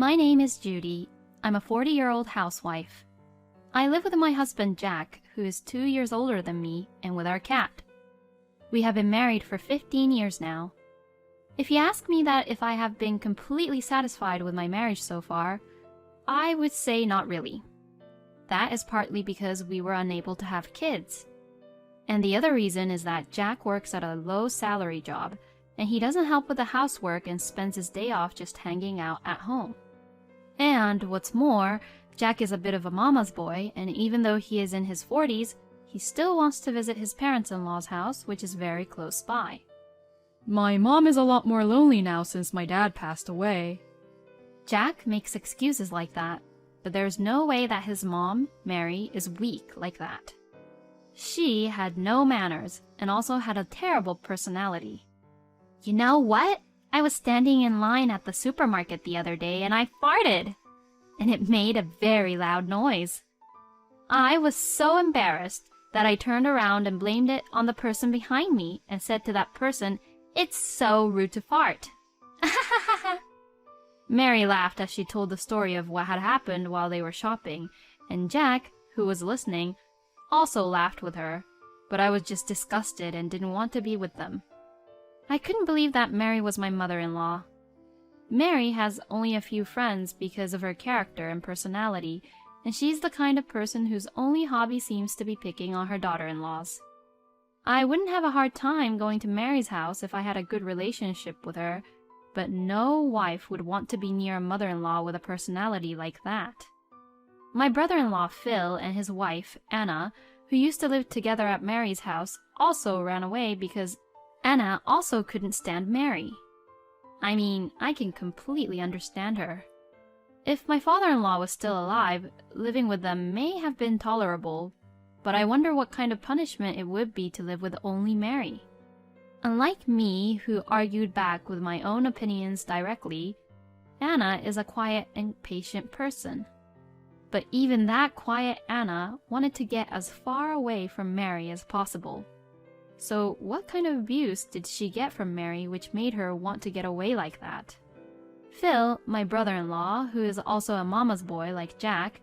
My name is Judy. I'm a 40-year-old housewife. I live with my husband Jack, who is 2 years older than me, and with our cat. We have been married for 15 years now. If you ask me that if I have been completely satisfied with my marriage so far, I would say not really. That is partly because we were unable to have kids. And the other reason is that Jack works at a low-salary job, and he doesn't help with the housework and spends his day off just hanging out at home. And what's more, Jack is a bit of a mama's boy, and even though he is in his 40s, he still wants to visit his parents-in-law's house, which is very close by. My mom is a lot more lonely now since my dad passed away. Jack makes excuses like that, but there's no way that his mom, Mary, is weak like that. She had no manners and also had a terrible personality. You know what? I was standing in line at the supermarket the other day and I farted, and it made a very loud noise. I was so embarrassed that I turned around and blamed it on the person behind me and said to that person, "It's so rude to fart." Mary laughed as she told the story of what had happened while they were shopping, and Jack, who was listening, also laughed with her, but I was just disgusted and didn't want to be with them. I couldn't believe that Mary was my mother-in-law. Mary has only a few friends because of her character and personality, and she's the kind of person whose only hobby seems to be picking on her daughter-in-laws. I wouldn't have a hard time going to Mary's house if I had a good relationship with her, but no wife would want to be near a mother-in-law with a personality like that. My brother-in-law Phil and his wife, Anna, who used to live together at Mary's house, also ran away because Anna also couldn't stand Mary. I mean, I can completely understand her. If my father-in-law was still alive, living with them may have been tolerable, but I wonder what kind of punishment it would be to live with only Mary. Unlike me, who argued back with my own opinions directly, Anna is a quiet and patient person. But even that quiet Anna wanted to get as far away from Mary as possible. So what kind of abuse did she get from Mary which made her want to get away like that? Phil, my brother-in-law, who is also a mama's boy like Jack,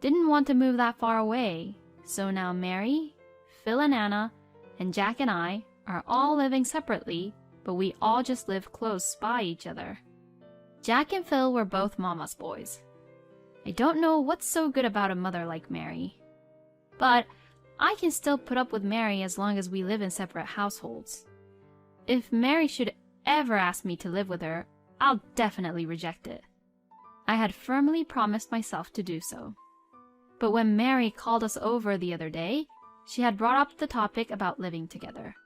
didn't want to move that far away. So now Mary, Phil and Anna, and Jack and I are all living separately, but we all just live close by each other. Jack and Phil were both mama's boys. I don't know what's so good about a mother like Mary. But I can still put up with Mary as long as we live in separate households. If Mary should ever ask me to live with her, I'll definitely reject it. I had firmly promised myself to do so. But when Mary called us over the other day, she had brought up the topic about living together.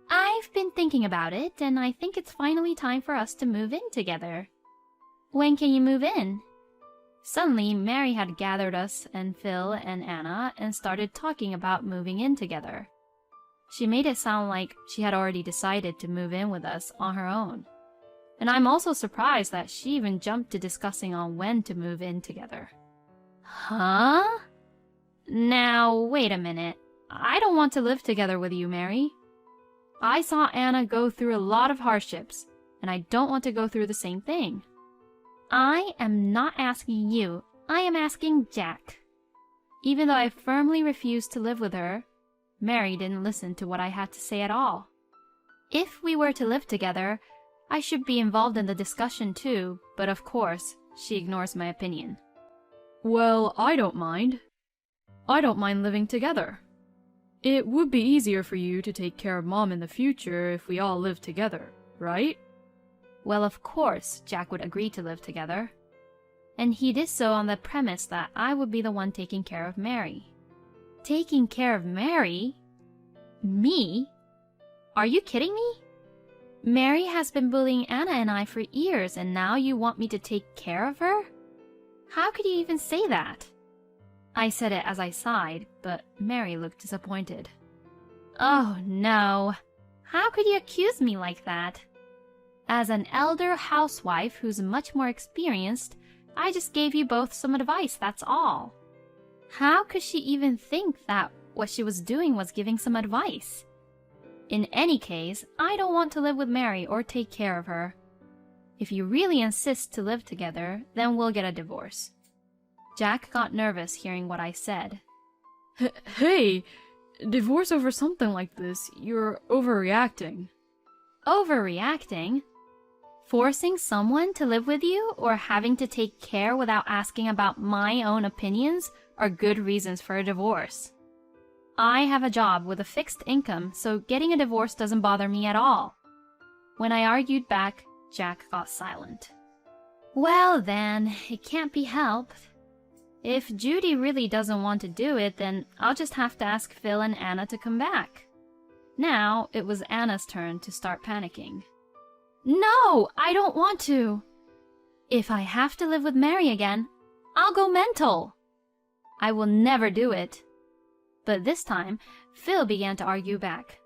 I've been thinking about it, and I think it's finally time for us to move in together. When can you move in? Suddenly, Mary had gathered us and Phil and Anna and started talking about moving in together. She made it sound like she had already decided to move in with us on her own. And I'm also surprised that she even jumped to discussing on when to move in together. Huh? Now, wait a minute. I don't want to live together with you, Mary. I saw Anna go through a lot of hardships, and I don't want to go through the same thing. I am not asking you, I am asking Jack. Even though I firmly refused to live with her, Mary didn't listen to what I had to say at all. If we were to live together, I should be involved in the discussion too, but of course, she ignores my opinion. Well, I don't mind. I don't mind living together. It would be easier for you to take care of Mom in the future if we all lived together, right? Well, of course, Jack would agree to live together. And he did so on the premise that I would be the one taking care of Mary. Taking care of Mary? Me? Are you kidding me? Mary has been bullying Anna and I for years, and now you want me to take care of her? How could you even say that? I said it as I sighed, but Mary looked disappointed. Oh no, how could you accuse me like that? As an elder housewife who's much more experienced, I just gave you both some advice, that's all. How could she even think that what she was doing was giving some advice? In any case, I don't want to live with Mary or take care of her. If you really insist to live together, then we'll get a divorce. Jack got nervous hearing what I said. Hey, divorce over something like this, you're overreacting. Overreacting? Forcing someone to live with you or having to take care without asking about my own opinions are good reasons for a divorce. I have a job with a fixed income, so getting a divorce doesn't bother me at all. When I argued back, Jack got silent. Well then, it can't be helped. If Judy really doesn't want to do it, then I'll just have to ask Phil and Anna to come back. Now, it was Anna's turn to start panicking. No, I don't want to. If I have to live with Mary again, I'll go mental. I will never do it. But this time, Phil began to argue back.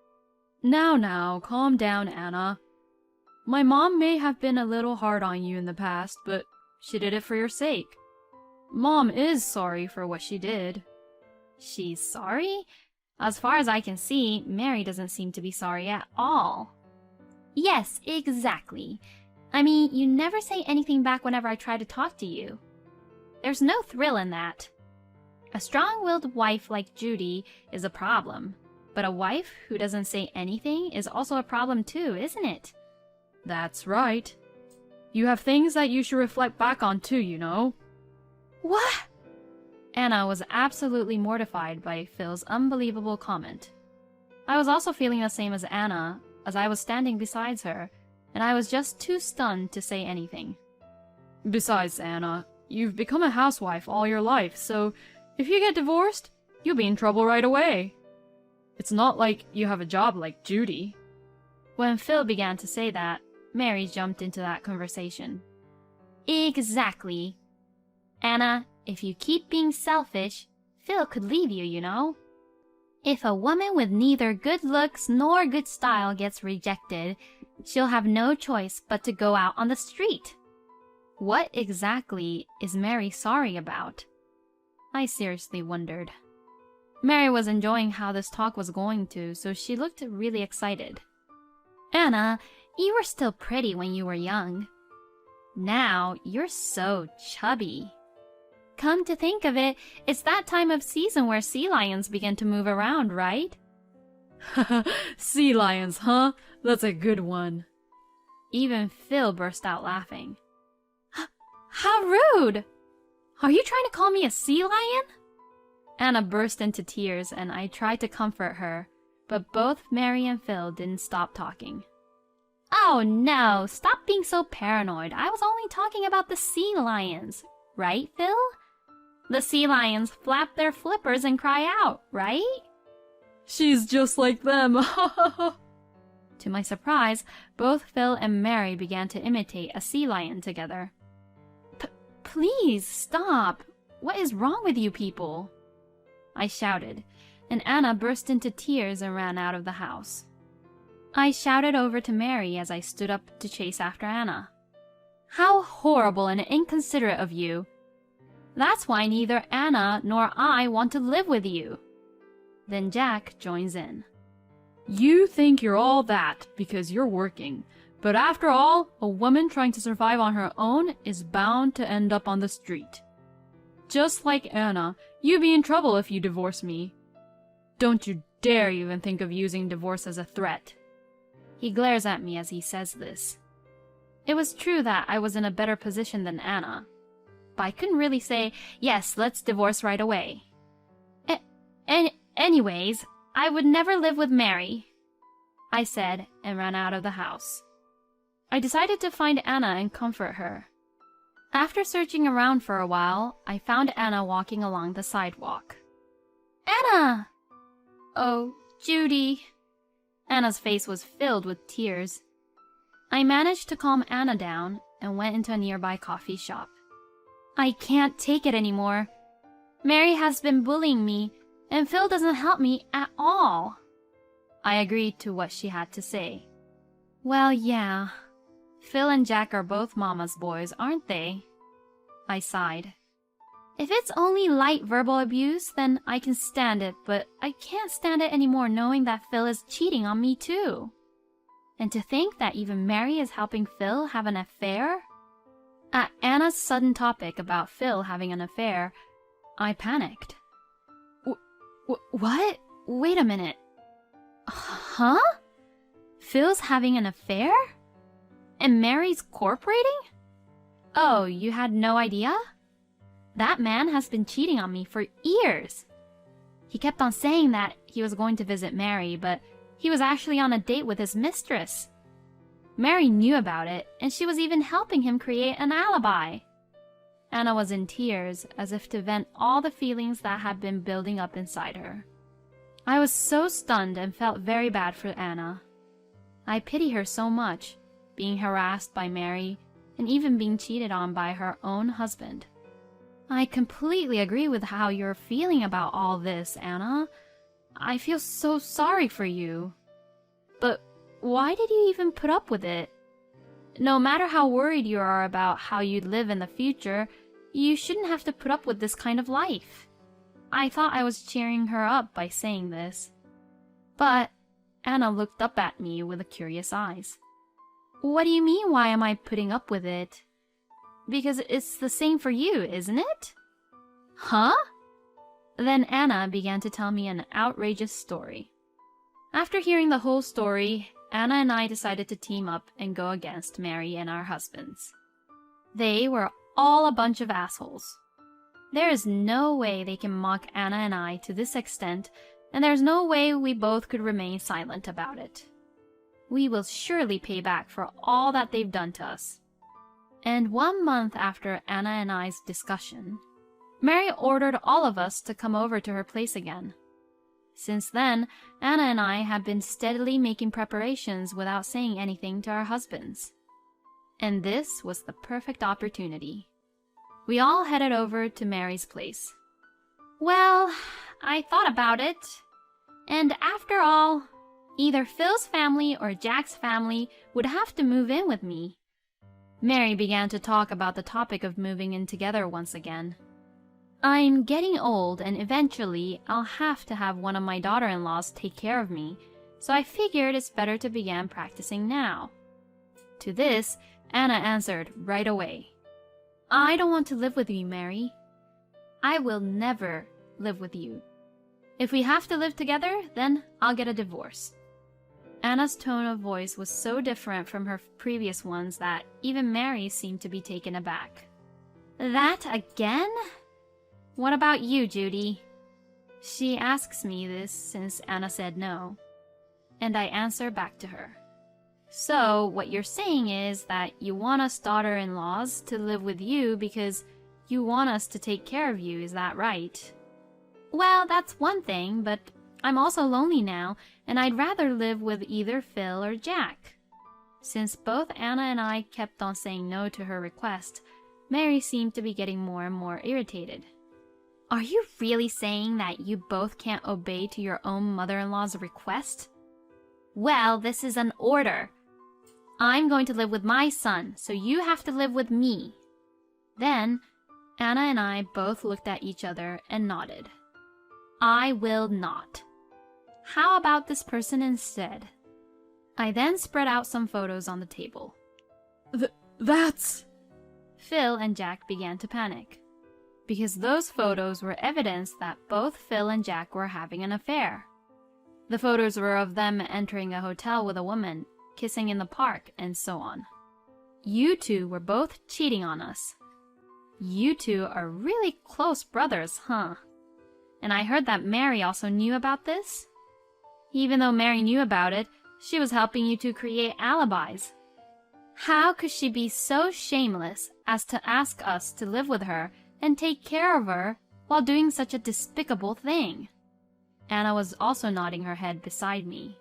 Now, calm down, Anna. My mom may have been a little hard on you in the past, but she did it for your sake. Mom is sorry for what she did. She's sorry? As far as I can see, Mary doesn't seem to be sorry at all. Yes, exactly. I mean, you never say anything back whenever I try to talk to you. There's no thrill in that. A strong-willed wife like Judy is a problem, but a wife who doesn't say anything is also a problem too, isn't it? That's right. You have things that you should reflect back on too, you know. What? Anna was absolutely mortified by Phil's unbelievable comment. I was also feeling the same as Anna, as I was standing beside her, and I was just too stunned to say anything. Besides, Anna, you've become a housewife all your life, so if you get divorced, you'll be in trouble right away. It's not like you have a job like Judy. When Phil began to say that, Mary jumped into that conversation. Exactly. Anna, if you keep being selfish, Phil could leave you, you know. If a woman with neither good looks nor good style gets rejected, she'll have no choice but to go out on the street. What exactly is Mary sorry about? I seriously wondered. Mary was enjoying how this talk was going to, so she looked really excited. Anna, you were still pretty when you were young. Now, you're so chubby. Come to think of it, it's that time of season where sea lions begin to move around, right? Sea lions, huh? That's a good one. Even Phil burst out laughing. How rude! Are you trying to call me a sea lion? Anna burst into tears and I tried to comfort her, but both Mary and Phil didn't stop talking. Oh no, stop being so paranoid. I was only talking about the sea lions. Right, Phil? The sea lions flap their flippers and cry out, right? She's just like them. To my surprise, both Phil and Mary began to imitate a sea lion together. Please stop. What is wrong with you people? I shouted, and Anna burst into tears and ran out of the house. I shouted over to Mary as I stood up to chase after Anna. How horrible and inconsiderate of you. That's why neither Anna nor I want to live with you. Then Jack joins in. You think you're all that because you're working, but after all, a woman trying to survive on her own is bound to end up on the street. Just like Anna, you'd be in trouble if you divorce me. Don't you dare even think of using divorce as a threat. He glares at me as he says this. It was true that I was in a better position than Anna, but I couldn't really say, yes, let's divorce right away. Anyways, I would never live with Mary, I said and ran out of the house. I decided to find Anna and comfort her. After searching around for a while, I found Anna walking along the sidewalk. Anna! Oh, Judy. Anna's face was filled with tears. I managed to calm Anna down and went into a nearby coffee shop. I can't take it anymore. Mary has been bullying me, and Phil doesn't help me at all. I agreed to what she had to say. Well, yeah. Phil and Jack are both Mama's boys, aren't they? I sighed. If it's only light verbal abuse, then I can stand it, but I can't stand it anymore knowing that Phil is cheating on me too. And to think that even Mary is helping Phil have an affair? At Anna's sudden topic about Phil having an affair, I panicked. What? Wait a minute. Huh? Phil's having an affair? And Mary's cooperating? Oh, you had no idea? That man has been cheating on me for years. He kept on saying that he was going to visit Mary, but he was actually on a date with his mistress. Mary knew about it, and she was even helping him create an alibi. Anna was in tears, as if to vent all the feelings that had been building up inside her. I was so stunned and felt very bad for Anna. I pity her so much, being harassed by Mary, and even being cheated on by her own husband. I completely agree with how you're feeling about all this, Anna. I feel so sorry for you. But why did you even put up with it? No matter how worried you are about how you'd live in the future, you shouldn't have to put up with this kind of life. I thought I was cheering her up by saying this. But Anna looked up at me with curious eyes. What do you mean, why am I putting up with it? Because it's the same for you, isn't it? Huh? Then Anna began to tell me an outrageous story. After hearing the whole story, Anna and I decided to team up and go against Mary and our husbands. They were all a bunch of assholes. There is no way they can mock Anna and I to this extent, and there's no way we both could remain silent about it. We will surely pay back for all that they've done to us. And 1 month after Anna and I's discussion, Mary ordered all of us to come over to her place again. Since then, Anna and I have been steadily making preparations without saying anything to our husbands. And this was the perfect opportunity. We all headed over to Mary's place. Well, I thought about it, and after all, either Phil's family or Jack's family would have to move in with me. Mary began to talk about the topic of moving in together once again. I'm getting old, and eventually I'll have to have one of my daughter-in-laws take care of me, so I figured it's better to begin practicing now. To this, Anna answered right away. I don't want to live with you, Mary. I will never live with you. If we have to live together, then I'll get a divorce. Anna's tone of voice was so different from her previous ones that even Mary seemed to be taken aback. That again? What about you, Judy? She asks me this since Anna said no, and I answer back to her. So, what you're saying is that you want us daughter-in-laws to live with you because you want us to take care of you, is that right? Well, that's one thing, but I'm also lonely now, and I'd rather live with either Phil or Jack. Since both Anna and I kept on saying no to her request, Mary seemed to be getting more and more irritated. Are you really saying that you both can't obey to your own mother-in-law's request? Well, this is an order. I'm going to live with my son, so you have to live with me. Then, Anna and I both looked at each other and nodded. I will not. How about this person instead? I then spread out some photos on the table. That's... Phil and Jack began to panic, because those photos were evidence that both Phil and Jack were having an affair. The photos were of them entering a hotel with a woman, kissing in the park, and so on. You two were both cheating on us. You two are really close brothers, huh? And I heard that Mary also knew about this? Even though Mary knew about it, she was helping you two create alibis. How could she be so shameless as to ask us to live with her and take care of her while doing such a despicable thing? Anna was also nodding her head beside me.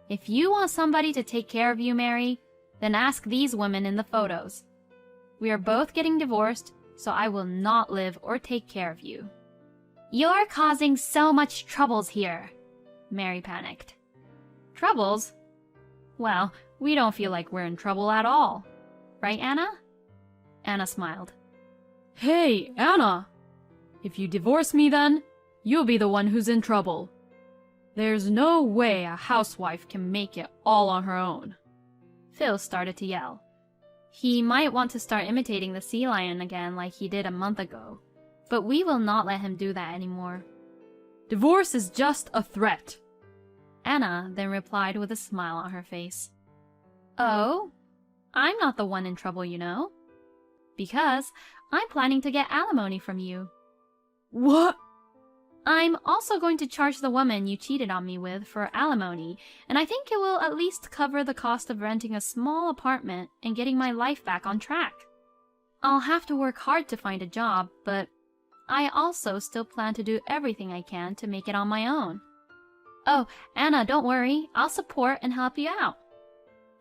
If you want somebody to take care of you, Mary, then ask these women in the photos. We are both getting divorced, so I will not live or take care of you. You're causing so much troubles here, Mary panicked. Troubles? Well, we don't feel like we're in trouble at all. Right, Anna? Anna smiled. Hey, Anna! If you divorce me then, you'll be the one who's in trouble. There's no way a housewife can make it all on her own. Phil started to yell. He might want to start imitating the sea lion again like he did a month ago, but we will not let him do that anymore. Divorce is just a threat. Anna then replied with a smile on her face. Oh? I'm not the one in trouble, you know. Because I'm planning to get alimony from you. What? I'm also going to charge the woman you cheated on me with for alimony, and I think it will at least cover the cost of renting a small apartment and getting my life back on track. I'll have to work hard to find a job, but I also still plan to do everything I can to make it on my own. Oh, Anna, don't worry. I'll support and help you out.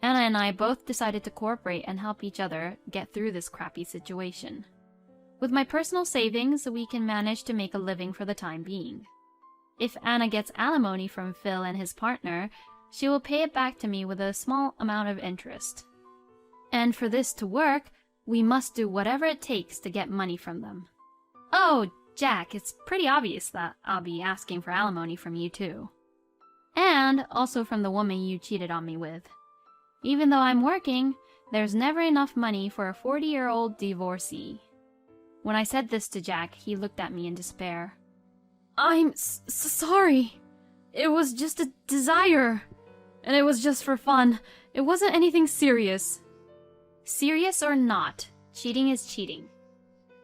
Anna and I both decided to cooperate and help each other get through this crappy situation. With my personal savings, we can manage to make a living for the time being. If Anna gets alimony from Phil and his partner, she will pay it back to me with a small amount of interest. And for this to work, we must do whatever it takes to get money from them. Oh, Jack, it's pretty obvious that I'll be asking for alimony from you too. And also from the woman you cheated on me with. Even though I'm working, there's never enough money for a 40-year-old divorcee. When I said this to Jack, he looked at me in despair. I'm sorry. It was just a desire. And it was just for fun. It wasn't anything serious. Serious or not, cheating is cheating.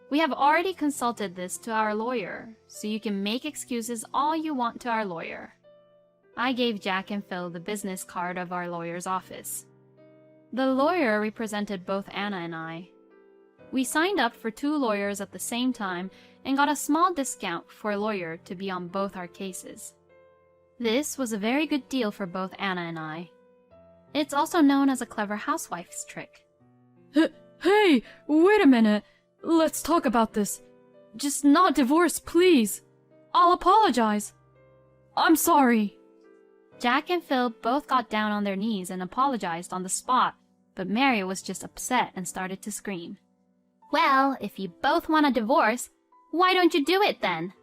We have already consulted this to our lawyer, so you can make excuses all you want to our lawyer. I gave Jack and Phil the business card of our lawyer's office. The lawyer represented both Anna and I. We signed up for 2 lawyers at the same time and got a small discount for a lawyer to be on both our cases. This was a very good deal for both Anna and I. It's also known as a clever housewife's trick. Hey, wait a minute. Let's talk about this. Just not divorce, please. I'll apologize. I'm sorry. Jack and Phil both got down on their knees and apologized on the spot, but Mary was just upset and started to scream. Well, if you both want a divorce, why don't you do it then?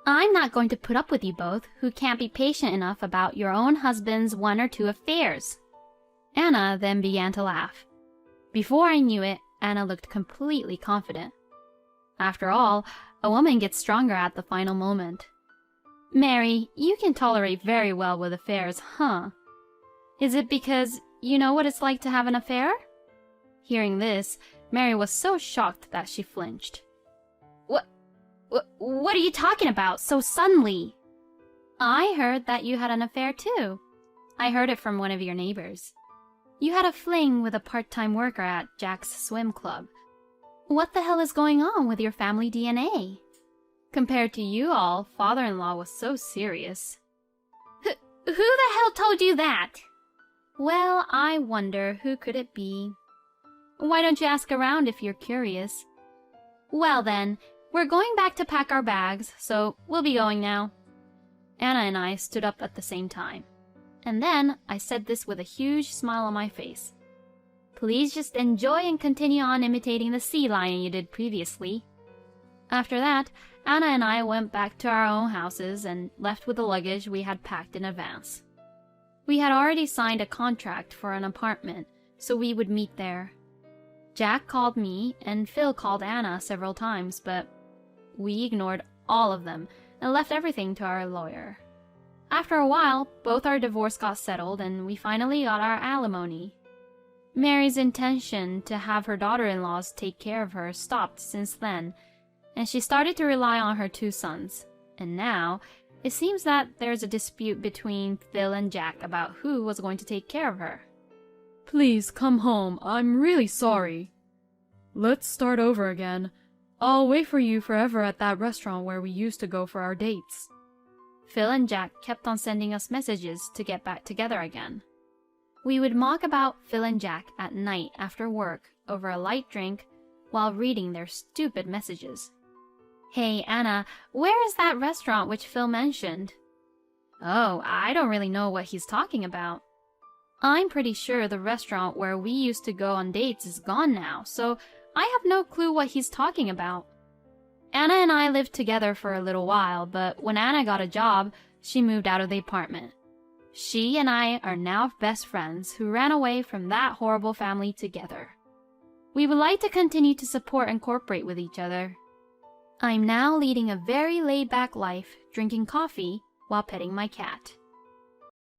I'm not going to put up with you both who can't be patient enough about your own husband's 1 or 2 affairs. Anna then began to laugh. Before I knew it, Anna looked completely confident. After all, a woman gets stronger at the final moment. Mary, you can tolerate very well with affairs, huh? Is it because you know what it's like to have an affair? Hearing this, Mary was so shocked that she flinched. What are you talking about so suddenly? I heard that you had an affair too. I heard it from one of your neighbors. You had a fling with a part-time worker at Jack's swim club. What the hell is going on with your family DNA? Compared to you all, father-in-law was so serious. Who the hell told you that? Well, I wonder who could it be? Why don't you ask around if you're curious? Well then, we're going back to pack our bags, so we'll be going now. Anna and I stood up at the same time. And then I said this with a huge smile on my face. Please just enjoy and continue on imitating the sea lion you did previously. After that, Anna and I went back to our own houses and left with the luggage we had packed in advance. We had already signed a contract for an apartment, so we would meet there. Jack called me and Phil called Anna several times, but we ignored all of them and left everything to our lawyer. After a while, both our divorce got settled and we finally got our alimony. Mary's intention to have her daughter-in-laws take care of her stopped since then, and she started to rely on her 2 sons. And now, it seems that there's a dispute between Phil and Jack about who was going to take care of her. Please come home. I'm really sorry. Let's start over again. I'll wait for you forever at that restaurant where we used to go for our dates. Phil and Jack kept on sending us messages to get back together again. We would mock about Phil and Jack at night after work over a light drink while reading their stupid messages. Hey, Anna, where is that restaurant which Phil mentioned? Oh, I don't really know what he's talking about. I'm pretty sure the restaurant where we used to go on dates is gone now, so I have no clue what he's talking about. Anna and I lived together for a little while, but when Anna got a job, she moved out of the apartment. She and I are now best friends who ran away from that horrible family together. We would like to continue to support and cooperate with each other. I'm now leading a very laid-back life, drinking coffee while petting my cat.